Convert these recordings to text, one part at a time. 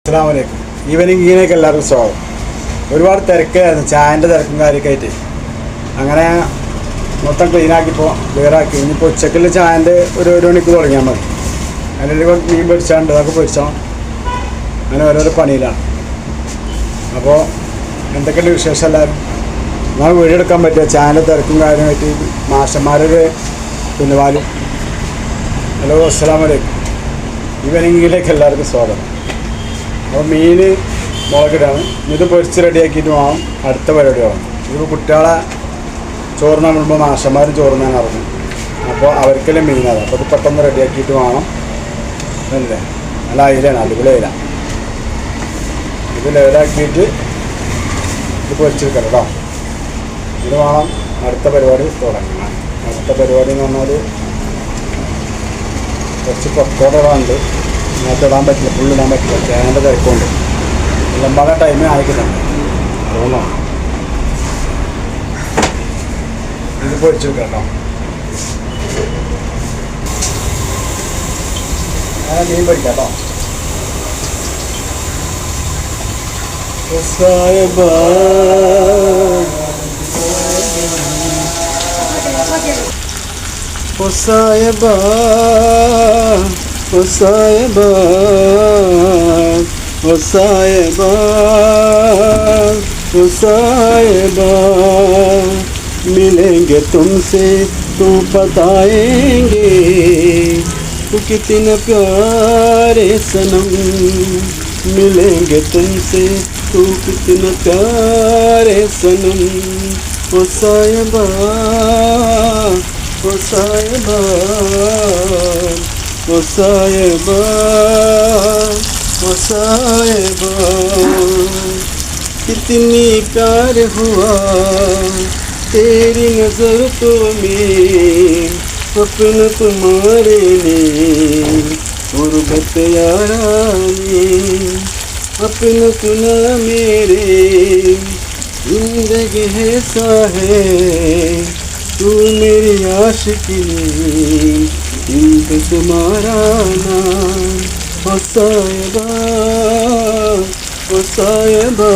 അസ്സലാമലൈക്കും. ഈവനിങ് ഇങ്ങനെയൊക്കെ എല്ലാവർക്കും സ്വാഗതം. ഒരുപാട് തിരക്കായിരുന്നു, ചായൻ്റെ തിരക്കും കാര്യമൊക്കെ ആയിട്ട്. അങ്ങനെ മൊത്തം ക്ലീനാക്കിപ്പോൾ ക്ലിയറാക്കി. ഇനിയിപ്പോൾ ഉച്ചക്കുള്ള ചായൻ്റെ ഒരു മണിക്ക് തുടങ്ങിയാൽ മതി. അതിൽ മീൻ പൊരിച്ചാണ്ട് അതൊക്കെ പൊരിച്ചോ. അങ്ങനെ ഓരോരോ പണിയിലാണ്. അപ്പോൾ എന്തൊക്കെയുണ്ട് വിശേഷം എല്ലാവരും? നമ്മൾ വീഡിയോ എടുക്കാൻ പറ്റുക ചായൻ്റെ തിരക്കും കാര്യമായിട്ട് മാഷന്മാരൊരു പിന്നെ വാലും. ഹലോ അസ്സലാമലൈക്കും. ഈവനിങ്ങിലേക്ക് എല്ലാവർക്കും സ്വാഗതം. അപ്പോൾ മീൻ മുളകിടാണ്. ഇത് പൊരിച്ച് റെഡിയാക്കിയിട്ട് വേണം അടുത്ത പരിപാടി വേണം. ഇതിപ്പോൾ കുട്ടികളെ ചോറിനാൻ വിടുമ്പോൾ മാഷന്മാരും ചോറിനാൻ ഇറങ്ങും. അപ്പോൾ അവർക്കെല്ലാം മീനാണ്. അപ്പോൾ ഇത് പെട്ടെന്ന് റെഡിയാക്കിയിട്ട് വേണം. അല്ലേ നല്ല അയിലാണ്, അടിപൊളി അയില. ഇത് ലെവലാക്കിയിട്ട് ഇത് പൊരിച്ചെടുക്കണം കേട്ടോ. ഇത് വേണം അടുത്ത പരിപാടി തുടങ്ങണം. അടുത്ത പരിപാടി എന്ന് പറഞ്ഞാൽ കുറച്ച് പക്കോടകളുണ്ട്. ഇതിനകത്ത് ഇടാൻ പറ്റില്ല, ഫുള്ളിടാൻ പറ്റില്ല, ചേനൻ്റെ തിരക്കുണ്ട്. ലംബാടെ ടൈമേ ആയിക്കുന്നുണ്ട് തോന്നോ. ഇത് പൊരിച്ചെടുക്കാം കേട്ടോ. മീൻ പൊരിക്കാം കേട്ടോ. मिलेंगे तुमसे तो बताएंगे तो कितने प्यारे सनम. मिलेंगे तुमसे तो कितने प्यारे सनम. ओ साहिबा ओ साहिबा ओ साहिबा ओ साहिबा. कितनी प्यार हुआ तेरी नजर तो में अपना तुम्हारे ने गुरबत यारा ने अपना सुना मेरे जिंदगी है सा है तू मेरी आशिकी इंत तुम्हारा नाम. ओ साहिबा ओ साहिबा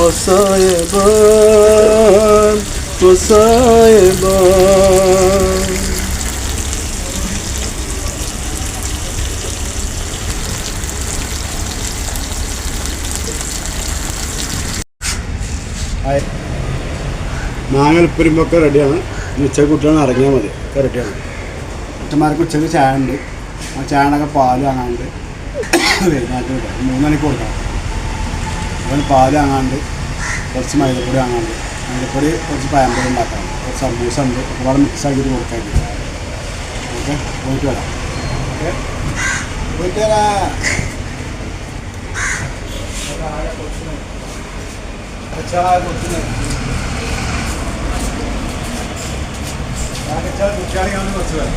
ओ साहिबा ओ साहिबा. മാങ്ങൽപ്പുരിമ്പൊക്കെ റെഡിയാണ്. ഉച്ചക്ക് കുട്ടികളെ ഇറങ്ങിയാൽ മതി, ഒക്കെ റെഡിയാണ്. അച്ഛന്മാർക്ക് ഉച്ചക്ക് ചായ ഉണ്ട്. ആ ചായനൊക്കെ പാല് വാങ്ങാണ്ട് വൈകുന്നേരത്ത് 3 മണിക്ക് കൊടുക്കണം. അതുപോലെ പാല് വാങ്ങാണ്ട്, കുറച്ച് മൈദപ്പൊടി വാങ്ങാണ്ട്, മൈദപ്പൊടി കുറച്ച് പഴംപൊടി ഉണ്ടാക്കാറുണ്ട്, കുറച്ച് സമൂസ ഉണ്ട്. ഒരുപാട് മിക്സ് ആക്കിയിട്ട് കൊടുക്കാൻ. ഓക്കെ, പോയിട്ട് വരാം. ഓക്കെ, പോയിട്ട് വരാം. കുട്ടികളെയാണ് കുറച്ച് പേര്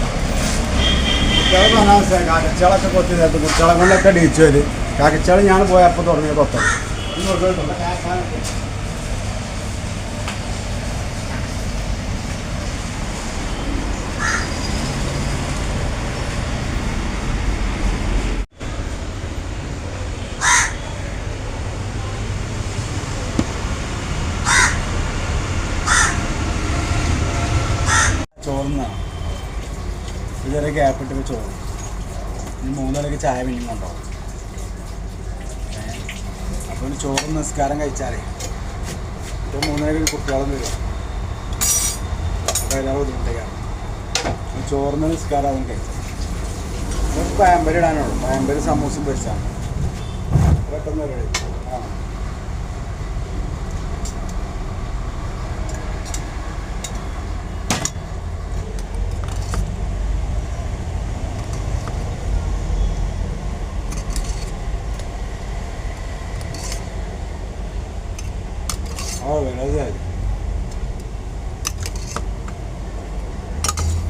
കുട്ടികളെ പറഞ്ഞാൽ കാക്കച്ചാളൊക്കെ കൊത്തി നേരത്തെ കുട്ടികളെ കൊണ്ടൊക്കെ ഡീച്ചു വരും. കാക്കച്ചാൾ ഞാൻ പോയപ്പോൾ തുടങ്ങിയ കൊത്തം ചോറുന്നാണ്. ചെറിയ ഗ്യാപ്പിട്ട് ചോറ്. ഇനി 3 മണിക്ക് ചായ പിന്നെയും കൊണ്ടുപോകും. അപ്പോൾ ഒരു ചോറും നിസ്കാരം കഴിച്ചാലേ ഇപ്പോൾ 3 മണിക്ക് കുട്ടികളും വരും. അപ്പോൾ എല്ലാവരും ബുദ്ധിമുട്ടേക്കാണ്. ചോറിന് നിസ്കാരം അതും കഴിച്ചാൽ നമുക്ക് പഴംപൊരി ഇടാനുള്ളൂ. പഴംപൊരി സമൂസം പൊരിച്ചാണ് പെട്ടെന്ന് റെഡി. ആ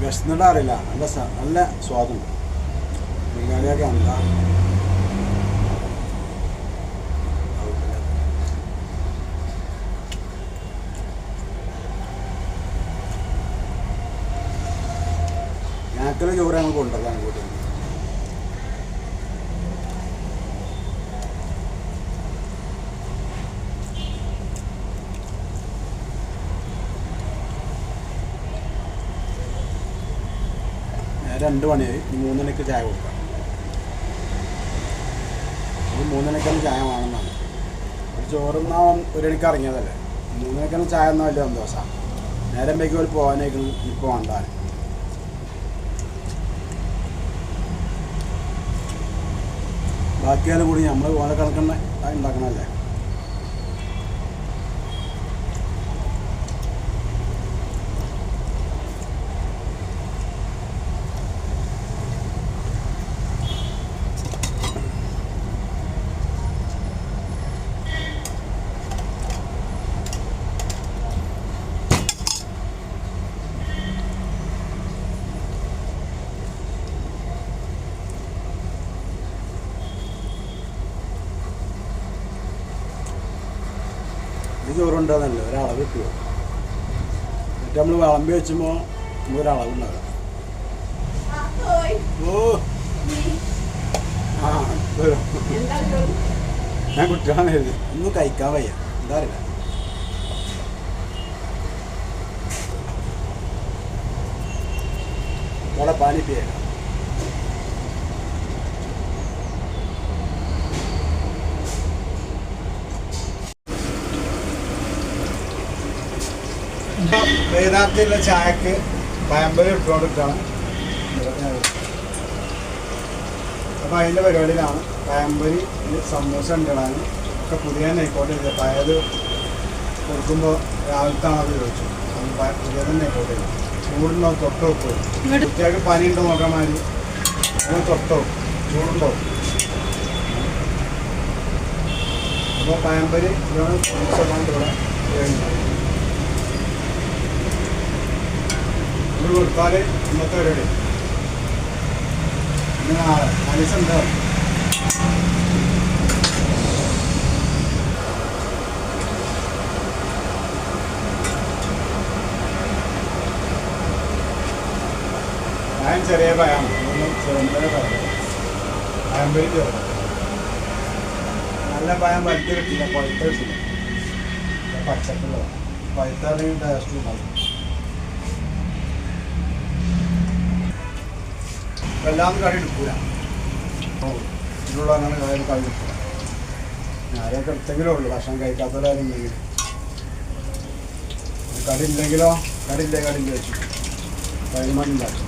വിശന്നിട്ട് അറിയില്ല, നല്ല സ്വാദുണ്ട്. ബിരിയാണിയൊക്കെ എന്താ ഞങ്ങൾക്കുള്ള ചോറ് ഞങ്ങൾ കൊണ്ടുവരാൻ അങ്ങോട്ട്. നേരെ 2 മണിയായി. 3 മണിക്ക് ചായ കൊടുക്കാം. 3 മണിക്കാണ് ചായ വേണമെന്നാണ്. ഒരു ചോറുന്നാ 1 മണിക്ക് ഇറങ്ങിയതല്ലേ. 3 മണിക്കാണ് ചായ എന്നാൽ വലിയ സന്തോഷമാണ്. നേരം വൈകി ഒരു പോകാനേക്കും ഇപ്പോൾ വേണ്ടാൻ. ബാക്കിയാലും കൂടി നമ്മൾ ഓരോ കണക്കണ്ട ഉണ്ടാക്കണമല്ലേ. ഇത് ചോറുണ്ടാകുന്നല്ലോ, ഒരളവ് കിട്ടുമോ? എന്നിട്ട് നമ്മൾ വിളമ്പി വെച്ചുമ്പോൾ നമുക്കൊരളവുണ്ടാകാം. ഓ ആ വരും. ഞാൻ കുട്ടികളാണ് എഴുതി ഒന്നും കഴിക്കാൻ വയ്യ, എന്താ അറിയില്ല. ഇവിടെ പാനിപ്പിയ വേദാന്തിയുള്ള ചായക്ക് പയമ്പല് ഇട്ടുകൊണ്ടിട്ടാണ്. അപ്പോൾ അതിൻ്റെ പരിപാടിയിലാണ്. പയമ്പരി സമൂസ ഉണ്ടാകാൻ ഒക്കെ പുതിയ നെയ്ക്കോട്ടെ ചെയ്തത്. പയത് കൊടുക്കുമ്പോൾ രാവിലത്താണത് ചോദിച്ചു. പുതിയ തന്നെ നെയ്ക്കോട്ടെ ചെയ്തു. ചൂടുണ്ടോ തൊട്ട് വെക്കും. കുട്ടികൾക്ക് പനി ഉണ്ടോ നോക്കാൻ മാതിരി അത് തൊട്ടോ ചൂടുണ്ടോ. അപ്പോൾ പയമ്പരി ഇതാണ് സമൂസ ഇവിടെ വേണ്ടത്. ഇവിടെ കൊടുത്താൽ ഇന്നത്തെ പരിപാടി ഇന്ന് നാളെ 4 ദിവസം ഉണ്ടാവും. പയം ചെറിയ പയാണ്, ചെറുമ്പഴ പയം, പയമ്പരി ചേർത്ത്. നല്ല പയം വലുത് കിട്ടില്ല, പഴുത്ത കിട്ടില്ല. പച്ചക്കുള്ളതാണ്. പഴുത്താണെങ്കിൽ ടേസ്റ്റ് ഉണ്ടാവും. എല്ലാം കറി എടുക്കൂല. ഇതിലുള്ള അങ്ങനെ കറി എടുക്കൂല. ഞാനൊക്കെ എടുത്തെങ്കിലേ ഉള്ളൂ ഭക്ഷണം കഴിക്കാത്തവരാരും ഉണ്ടെങ്കിൽ. കറി ഇല്ലെങ്കിലോ കറി വെച്ചു 11 മണി ഉണ്ടാക്കും.